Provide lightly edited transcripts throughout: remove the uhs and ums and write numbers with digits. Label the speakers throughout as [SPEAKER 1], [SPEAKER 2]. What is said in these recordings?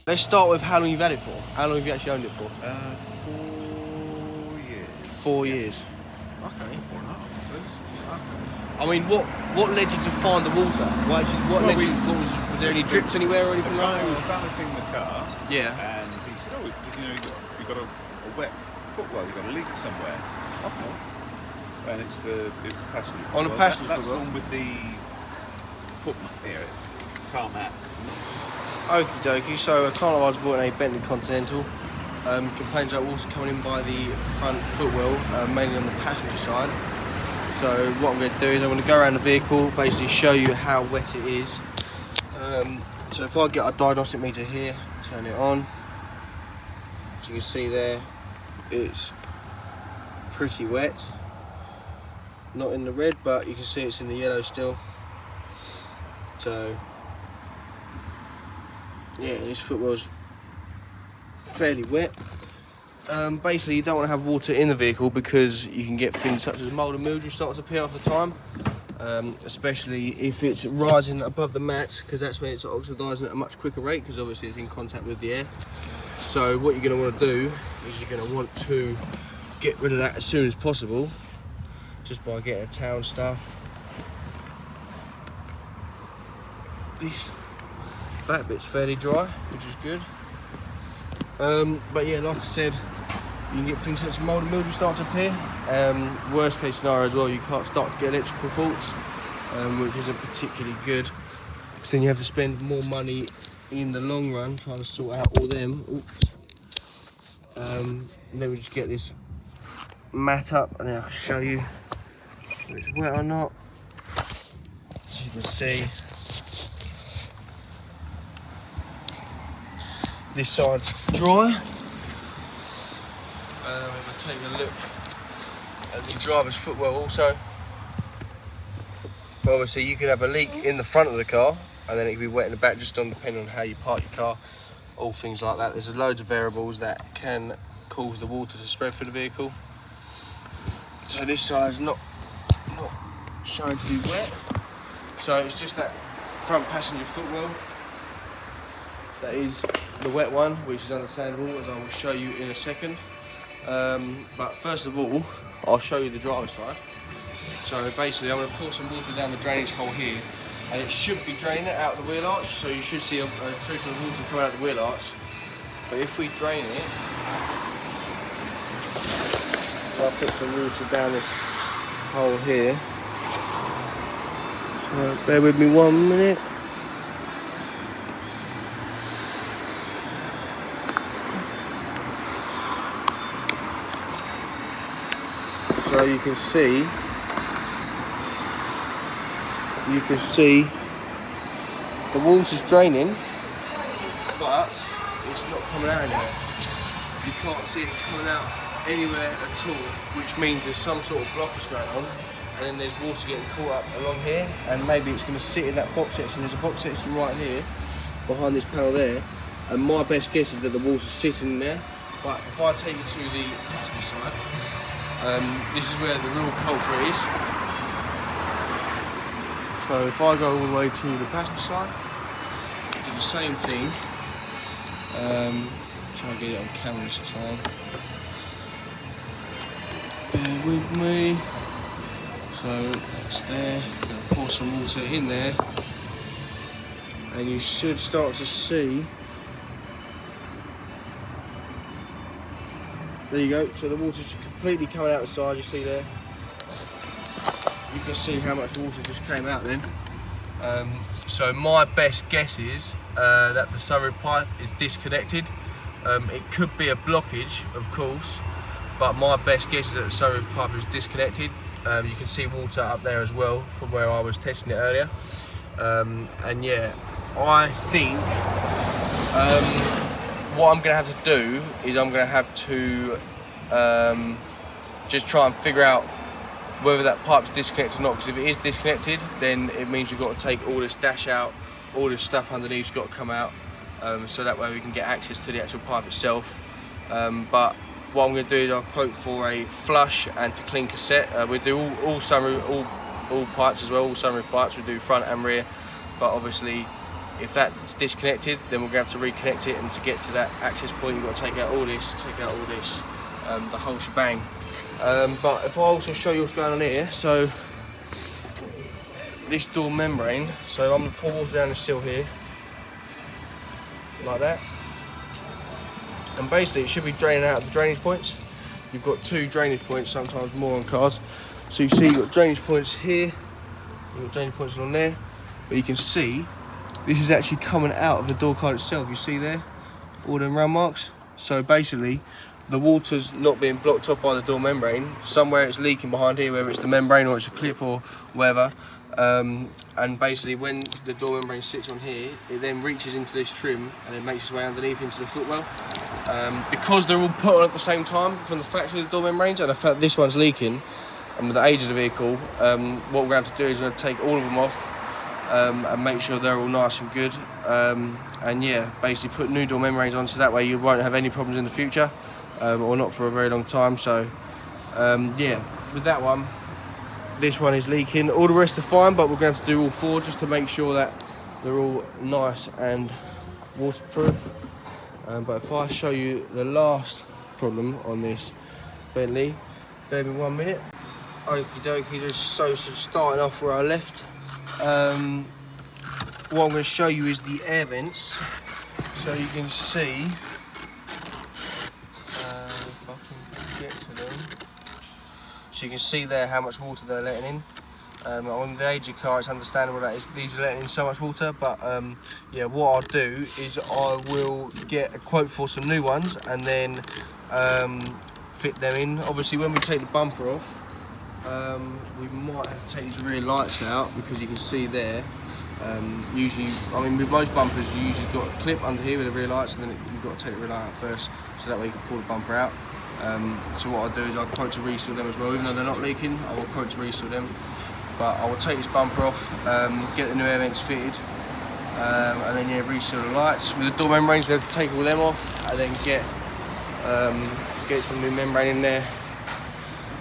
[SPEAKER 1] Let's start with how long you've had it for. How long have you actually owned it for?
[SPEAKER 2] 4 years.
[SPEAKER 1] 4 years. Okay.
[SPEAKER 2] 4.5, I suppose.
[SPEAKER 1] Okay. I mean, what led you to find the water? Was there any drips anywhere or anything
[SPEAKER 2] The
[SPEAKER 1] like
[SPEAKER 2] guy
[SPEAKER 1] that?
[SPEAKER 2] was balloting the car.
[SPEAKER 1] Yeah.
[SPEAKER 2] And he said, "Oh, you got a wet footwell. You got a leak somewhere."
[SPEAKER 1] Okay.
[SPEAKER 2] And it's the passenger footwell.
[SPEAKER 1] On a passenger
[SPEAKER 2] That's
[SPEAKER 1] footwell?
[SPEAKER 2] the one with the foot mat here, car mat.
[SPEAKER 1] Okie dokie, so a client of ours bought a Bentley Continental. Complains about water coming in by the front footwell, mainly on the passenger side. So what I'm going to do is I'm going to go around the vehicle, basically show you how wet it is. So if I get our diagnostic meter here, turn it on, as you can see there, it's pretty wet. Not in the red, but you can see it's in the yellow still. So yeah, this footwell's fairly wet. Basically, you don't want to have water in the vehicle because you can get things such as mould and mildew start to appear after time, especially if it's rising above the mats, because that's when it's oxidising at a much quicker rate, because obviously it's in contact with the air. So what you're going to want to do is you're going to want to get rid of that as soon as possible, just by getting a towel and stuff. This back bit's fairly dry, which is good. But yeah, like I said, you can get things such as mould and mildew start to appear. Worst case scenario as well, you can't start to get electrical faults, which isn't particularly good, because then you have to spend more money in the long run trying to sort out all them. Oops. And then we just get this mat up, and then I'll show you if it's wet or not. As you can see, this side's dry. If I take a look at the driver's footwell also, but obviously you could have a leak in the front of the car and then it could be wet in the back, just depending on how you park your car, all things like that. There's loads of variables that can cause the water to spread through the vehicle. So this side's not showing to be wet, so it's just that front passenger footwell that is the wet one, which is understandable, as I will show you in a second. But first of all, I'll show you the driver's side. So basically I'm going to pour some water down the drainage hole here, and it should be draining it out the wheel arch, so you should see a trickle of water coming out the wheel arch. But if we drain it, I'll put some water down this hole here. So bear with me 1 minute. So you can see the water's draining, but it's not coming out anywhere. You can't see it coming out anywhere at all, which means there's some sort of blockage going on, and then there's water getting caught up along here, and maybe it's going to sit in that box section. There's a box section right here, behind this panel there, and my best guess is that the water's sitting in there. But if I take you to the passenger side, this is where the real culprit is. So if I go all the way to the passenger side, do the same thing. Try and get it on camera this time. Bear with me. So that's there. Gonna pour some water in there, and you should start to see. There you go. So the water's completely coming out the side. You see there. You can see how much water just came out then. So my best guess is that the sunroof pipe is disconnected. It could be a blockage, of course, but my best guess is that the sunroof pipe is disconnected. You can see water up there as well from where I was testing it earlier. And yeah, I think what I'm going to have to do is I'm going to have to just try and figure out whether that pipe's disconnected or not, because if it is disconnected, then it means we've got to take all this dash out, all this stuff underneath's got to come out, so that way we can get access to the actual pipe itself. But what I'm going to do is I'll quote for a flush and to clean cassette. We do all pipes as well, all sunroof pipes. We do front and rear, but obviously If that's disconnected, then we're going to have to reconnect it, and to get to that access point you've got to take out all this, the whole shebang. But if I also show you what's going on here, so this door membrane, so I'm going to pour water down the sill here, like that, and basically it should be draining out of the drainage points. You've got 2 drainage points, sometimes more on cars. So you see you've got drainage points here, you've got drainage points on there, but you can see this is actually coming out of the door card itself. You see there, all them round marks? So basically, the water's not being blocked off by the door membrane. Somewhere it's leaking behind here, whether it's the membrane or it's a clip or whatever. And basically when the door membrane sits on here, it then reaches into this trim and it makes its way underneath into the footwell. Because they're all put on at the same time from the factory of the door membranes, and the fact this one's leaking, and with the age of the vehicle, what we're going to have to do is we're going to take all of them off and make sure they're all nice and good. And yeah, basically put new door membranes on so that way you won't have any problems in the future, or not for a very long time. So yeah, with that one, this one is leaking. All the rest are fine, but we're going to have to do all 4 just to make sure that they're all nice and waterproof. But if I show you the last problem on this Bentley, bear with me 1 minute. Okie dokie, just starting off where I left. What I'm going to show you is the air vents, so you can see. If I can get to them, so you can see there how much water they're letting in. On the age of car, it's understandable that these are letting in so much water, but yeah, what I'll do is I will get a quote for some new ones and then fit them in. Obviously, when we take the bumper off, we might have to take these rear lights out, because you can see there, usually, I mean with most bumpers you usually got a clip under here with the rear lights, and then you've got to take the rear light out first, so that way you can pull the bumper out. So what I'll do is I'll quote to reseal them as well. Even though they're not leaking, I will quote to reseal them. But I will take this bumper off, get the new air vents fitted, and then yeah, reseal the lights. With the door membranes, we have to take all them off and then get some new membrane in there,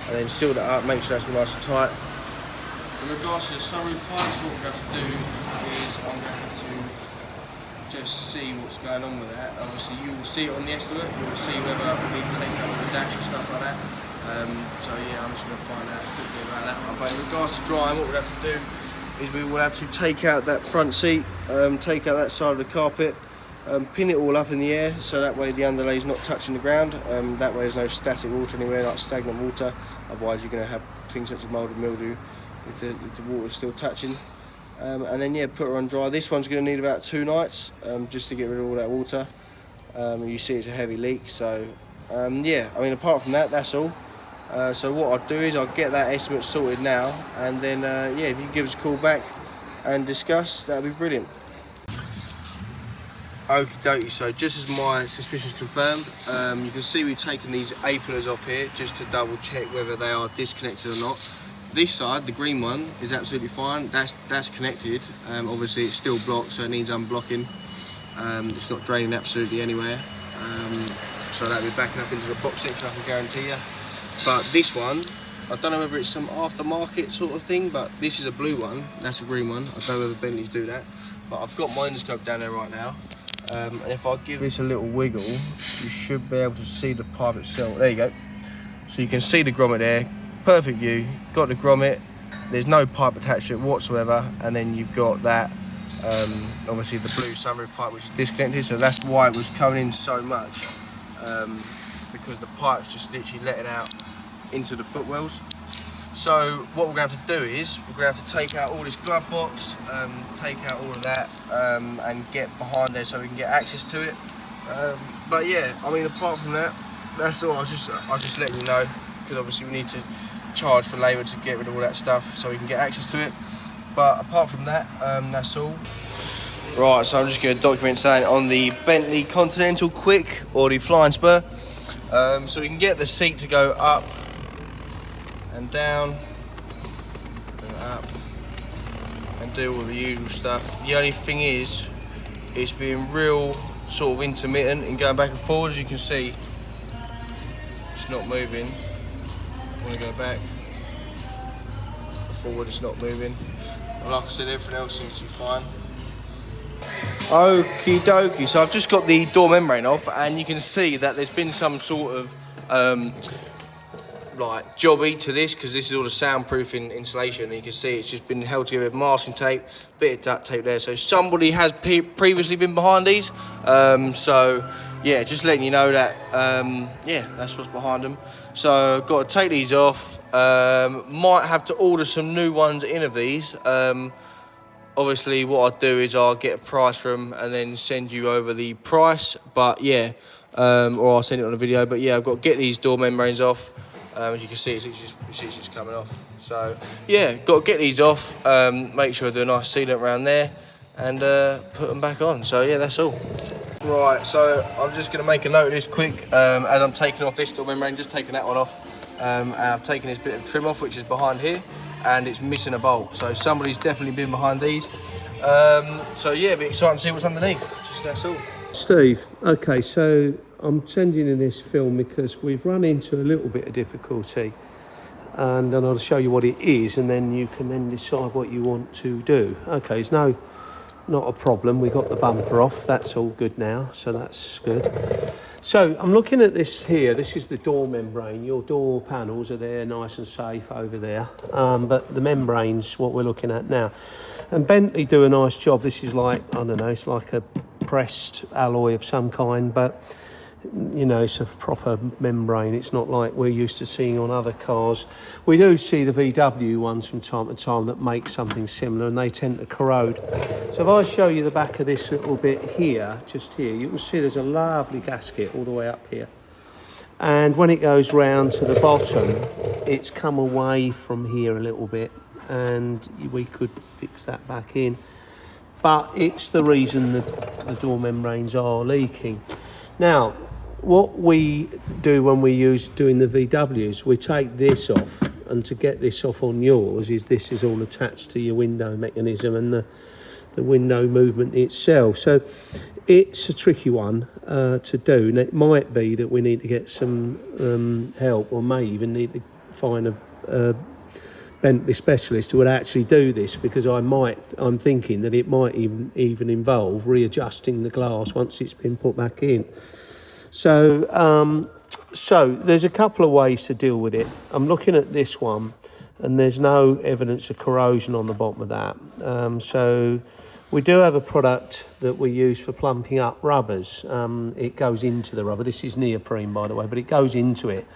[SPEAKER 1] and then seal that up, make sure that's nice and tight. In regards to the sunroof pipes, what we're going to do is I'm going to have to just see what's going on with that. Obviously you will see it on the estimate, you will see whether we need to take out the dash and stuff like that. So yeah, I'm just going to find out quickly about that one. But in regards to drying, what we'll have to do is we will have to take out that front seat, take out that side of the carpet, pin it all up in the air, so that way the underlay is not touching the ground. That way there's no static water anywhere, like stagnant water. Otherwise you're going to have things such as mould and mildew if the water is still touching. And then yeah, put her on dry. This one's going to need about 2 nights just to get rid of all that water. You see it's a heavy leak, so yeah, I mean apart from that, that's all. So what I'll do is I'll get that estimate sorted now, and then yeah, if you can give us a call back and discuss, that'd be brilliant. Okie dokie, so just as my suspicions confirmed, you can see we've taken these A-pillars off here just to double check whether they are disconnected or not. This side, the green one, is absolutely fine. That's connected. Obviously it's still blocked, so it needs unblocking. It's not draining absolutely anywhere. So that'll be backing up into the box section, I can guarantee you. But this one, I don't know whether it's some aftermarket sort of thing, but this is a blue one, that's a green one. I don't know whether Bentleys do that, but I've got my endoscope down there right now. And if I give this a little wiggle, you should be able to see the pipe itself. There you go. So you can see the grommet there, perfect view. Got the grommet, there's no pipe attached to it whatsoever, and then you've got that, obviously the blue sunroof pipe which is disconnected, so that's why it was coming in so much, because the pipe's just literally letting out into the footwells. So what we're going to have to do is we're going to have to take out all this glove box, take out all of that, and get behind there so we can get access to it. But yeah, I mean apart from that, that's all. I was just letting you know, because obviously we need to charge for labour to get rid of all that stuff so we can get access to it. But apart from that, that's all. Right, so I'm just going to document something on the Bentley Continental Quick, or the Flying Spur. So we can get the seat to go up and down and up and do all the usual stuff. The only thing is, it's being real sort of intermittent and going back and forward. As you can see, it's not moving. I want to go back, forward, it's not moving. And like I said, everything else seems to be fine. Okie dokie, so I've just got the door membrane off, and you can see that there's been some sort of like jobby to this, because this is all the soundproofing insulation, and you can see it's just been held together with masking tape, bit of duct tape there. So somebody has previously been behind these. So yeah, just letting you know that yeah, that's what's behind them. So got to take these off. Might have to order some new ones in of these. Obviously what I'll do is I'll get a price from them and then send you over the price, but yeah, or I'll send it on a video. But yeah, I've got to get these door membranes off. As you can see, it's just coming off. So yeah, got to get these off, make sure I do a nice sealant around there, and put them back on. So yeah, that's all. Right, so I'm just going to make a note of this quick. As I'm taking off this door membrane, just taking that one off, and I've taken this bit of trim off, which is behind here, and it's missing a bolt. So somebody's definitely been behind these. So yeah, be exciting to see what's underneath. Just that's all.
[SPEAKER 3] Steve, okay, so I'm sending in this film because we've run into a little bit of difficulty, and then I'll show you what it is, and then you can then decide what you want to do. Okay, it's not a problem. We got the bumper off. That's all good now, so that's good. So I'm looking at this here. This is the door membrane. Your door panels are there, nice and safe over there. But the membrane's what we're looking at now. And Bentley do a nice job. This is like, I don't know, it's like a pressed alloy of some kind, but you know, it's a proper membrane. It's not like we're used to seeing on other cars. We do see the VW ones from time to time that make something similar, and they tend to corrode. So if I show you the back of this little bit here, just here, you can see there's a lovely gasket all the way up here. And when it goes round to the bottom, it's come away from here a little bit, and we could fix that back in. But it's the reason that the door membranes are leaking. Now, what we do when we doing the VWs, we take this off, and to get this off on yours this is all attached to your window mechanism and the window movement itself. So it's a tricky one to do, and it might be that we need to get some help, or may even need to find a Bentley specialist who would actually do this, because I'm thinking that it might even involve readjusting the glass once it's been put back in. So there's a couple of ways to deal with it. I'm looking at this one, and there's no evidence of corrosion on the bottom of that. So we do have a product that we use for plumping up rubbers. It goes into the rubber. This is neoprene, by the way, but it goes into it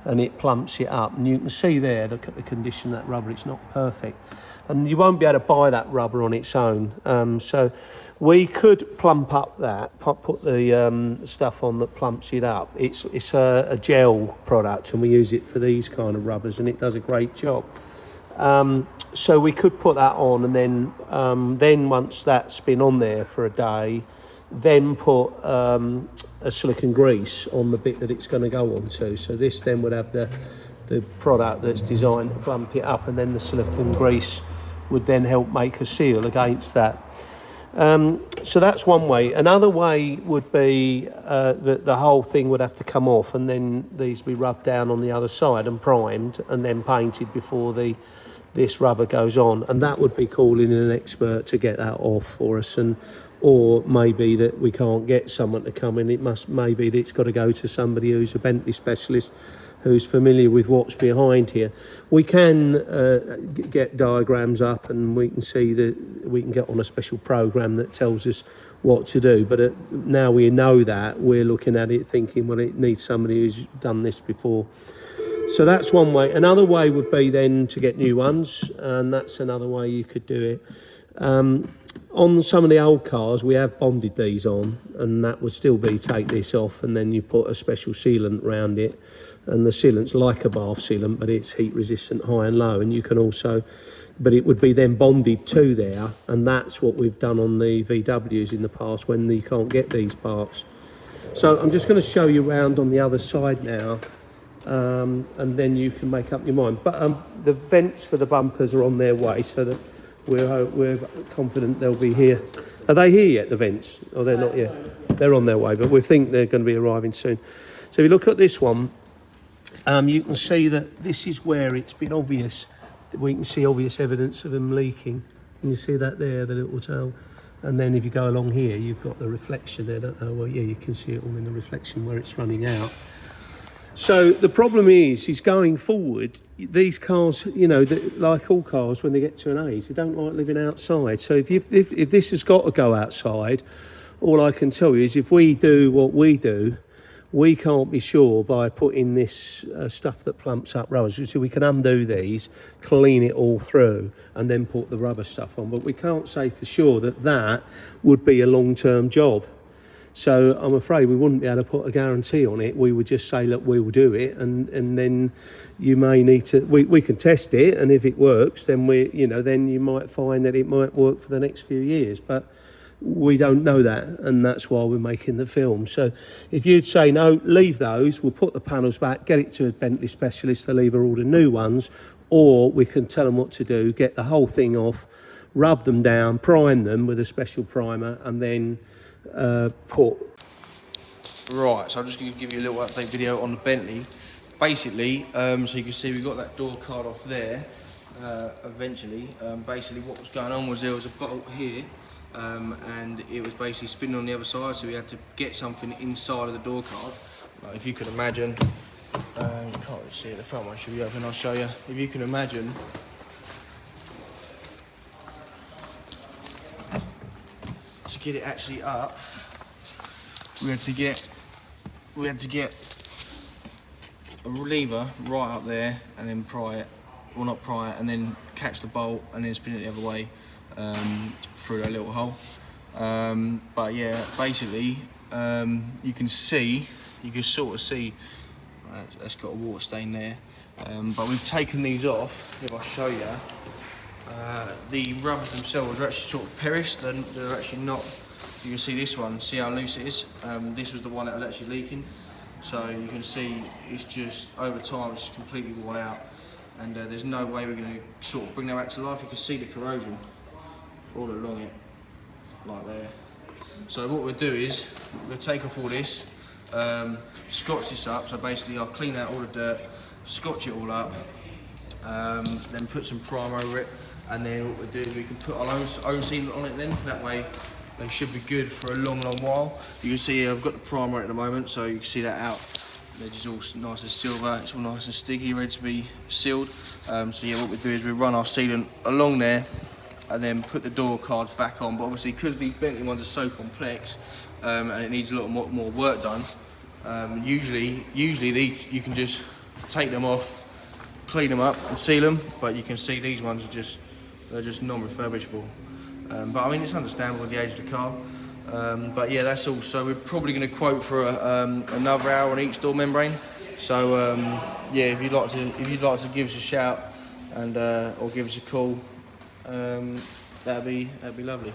[SPEAKER 3] and it plumps it up. And you can see there, look at the condition of that rubber. It's not perfect. And you won't be able to buy that rubber on its own. So we could plump up that, put the stuff on that plumps it up. It's a gel product, and we use it for these kind of rubbers, and it does a great job. So we could put that on, and then once that's been on there for a day, then put a silicone grease on the bit that it's going to go onto. So this then would have the product that's designed to plump it up, and then the silicone grease would then help make a seal against that. So that's one way. Another way would be that the whole thing would have to come off, and then these be rubbed down on the other side and primed and then painted before this rubber goes on. And that would be calling in an expert to get that off for us, or maybe that we can't get someone to come in. Maybe that it's got to go to somebody who's a Bentley specialist, who's familiar with what's behind here. We can get diagrams up, and we can see that we can get on a special program that tells us what to do. But now we know that, we're looking at it thinking, well, it needs somebody who's done this before. So that's one way. Another way would be then to get new ones, and that's another way you could do it. On some of the old cars, we have bonded these on, and that would still be take this off, and then you put a special sealant around it. And the sealant's like a bath sealant, but it's heat resistant high and low. And you can also, but it would be then bonded to there. And that's what we've done on the VWs in the past when you can't get these parts. So I'm just going to show you around on the other side now. And then you can make up your mind. But the vents for the bumpers are on their way, so that we're confident they'll be here. Are they here yet, the vents? Or they're not yet? They're on their way, but we think they're going to be arriving soon. So if you look at this one, you can see that this is where it's been obvious. We can see obvious evidence of them leaking. Can you see that there, the little tail? And then if you go along here, you've got the reflection there, don't know. Well, yeah, you can see it all in the reflection where it's running out. So the problem is going forward, these cars, you know, like all cars, when they get to an age, they don't like living outside. So if this has got to go outside, all I can tell you is if we do what we do, we can't be sure by putting this stuff that plumps up rubbers. So we can undo these, clean it all through, and then put the rubber stuff on. But we can't say for sure that that would be a long-term job. So I'm afraid we wouldn't be able to put a guarantee on it. We would just say, look, we will do it, and then you may need to. We can test it, and if it works, then then you might find that it might work for the next few years. But we don't know that, and that's why we're making the film. So if you'd say no, leave those. We'll put the panels back, get it to a Bentley specialist. They'll either order new ones, or we can tell them what to do. Get the whole thing off, rub them down, prime them with a special primer, and then.
[SPEAKER 1] Right, so I'm just going to give you a little update video on the Bentley. Basically, so you can see we got that door card off there. Eventually, basically what was going on was there was a bolt here, and it was basically spinning on the other side, so we had to get something inside of the door card. If you can imagine, you can't really see it, the front one should be open, I'll show you. If you can imagine, to get it actually up, we had to get a lever right up there and then pry it, well not pry it, and then catch the bolt and then spin it the other way through that little hole. But yeah, basically you can sort of see that's got a water stain there, but we've taken these off. If I show you, the rubbers themselves are actually sort of perished. They're actually not. You can see this one, see how loose it is. This was the one that was actually leaking. So you can see it's just, over time, it's just completely worn out. And there's no way we're going to sort of bring that back to life. You can see the corrosion all along it, like there. So what we'll do is, we'll take off all this, scotch this up. So basically I'll clean out all the dirt, scotch it all up, then put some primer over it. And then what we'll do is we can put our own sealant on it then. That way they should be good for a long while. You can see I've got the primer at the moment, so you can see that out. They're just all nice and silver, it's all nice and sticky, ready to be sealed. So yeah, what we do is we run our sealant along there and then put the door cards back on. But obviously, because these Bentley ones are so complex and it needs a lot more work done, usually these, you can just take them off, clean them up and seal them. But you can see these ones are they're just non-refurbishable. But I mean, it's understandable with the age of the car. But yeah, that's all. So we're probably going to quote for another hour on each door membrane. So yeah, if you'd like to give us a shout and or give us a call, that'd be lovely.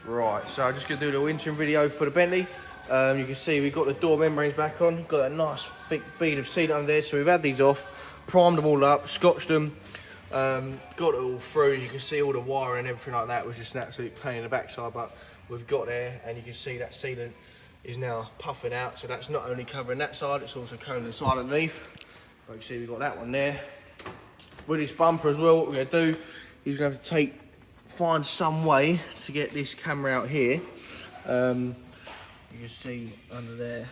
[SPEAKER 1] Right, so I'm just going to do a little interim video for the Bentley. You can see we've got the door membranes back on. Got that nice thick bead of sealant under there. So we've had these off, primed them all up, scotched them. Got it all through. You can see all the wiring and everything like that was just an absolute pain in the backside, but we've got there, and you can see that sealant is now puffing out. So that's not only covering that side, it's also covering the side underneath. So you can see we've got that one there. With this bumper as well, what we're going to do is we're going to have to find some way to get this camera out here. You can see under there.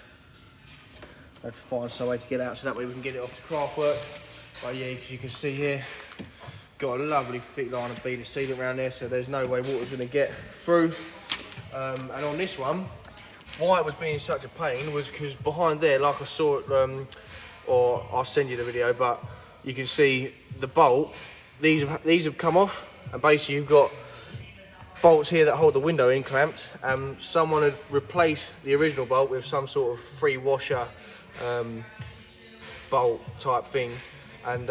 [SPEAKER 1] I have to find some way to get out so that way we can get it off to craft work. But yeah, as you can see here, got a lovely thick line of bead of sealant around there, so there's no way water's going to get through. And on this one, why it was being such a pain was because behind there, like I saw it, or I'll send you the video, but you can see the bolt. These have come off, and basically you've got bolts here that hold the window in clamped. Someone had replaced the original bolt with some sort of free washer bolt type thing. And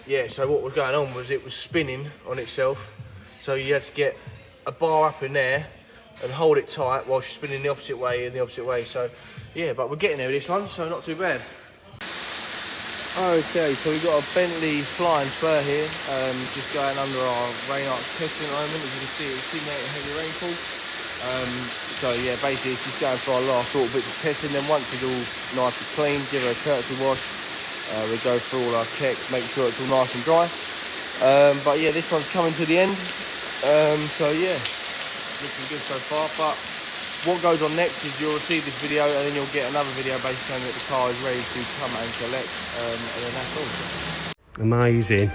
[SPEAKER 1] yeah, so what was going on was it was spinning on itself, so you had to get a bar up in there and hold it tight while you're spinning the opposite way and the opposite way. So yeah, but we're getting there with this one, so not too bad. Okay, so we've got a Bentley flying Spur here, just going under our rain arc testing at the moment. As you can see, it's simulating heavy rainfall. So yeah, basically it's just going for our last little bits of testing. Then once it's all nice and clean, give it a courtesy wash. We go through all our checks, make sure it's all nice and dry. But yeah, this one's coming to the end. So yeah, looking good so far. But what goes on next is you'll receive this video, and then you'll get another video basically saying that the car is ready to come and collect, and then that's all.
[SPEAKER 3] Amazing.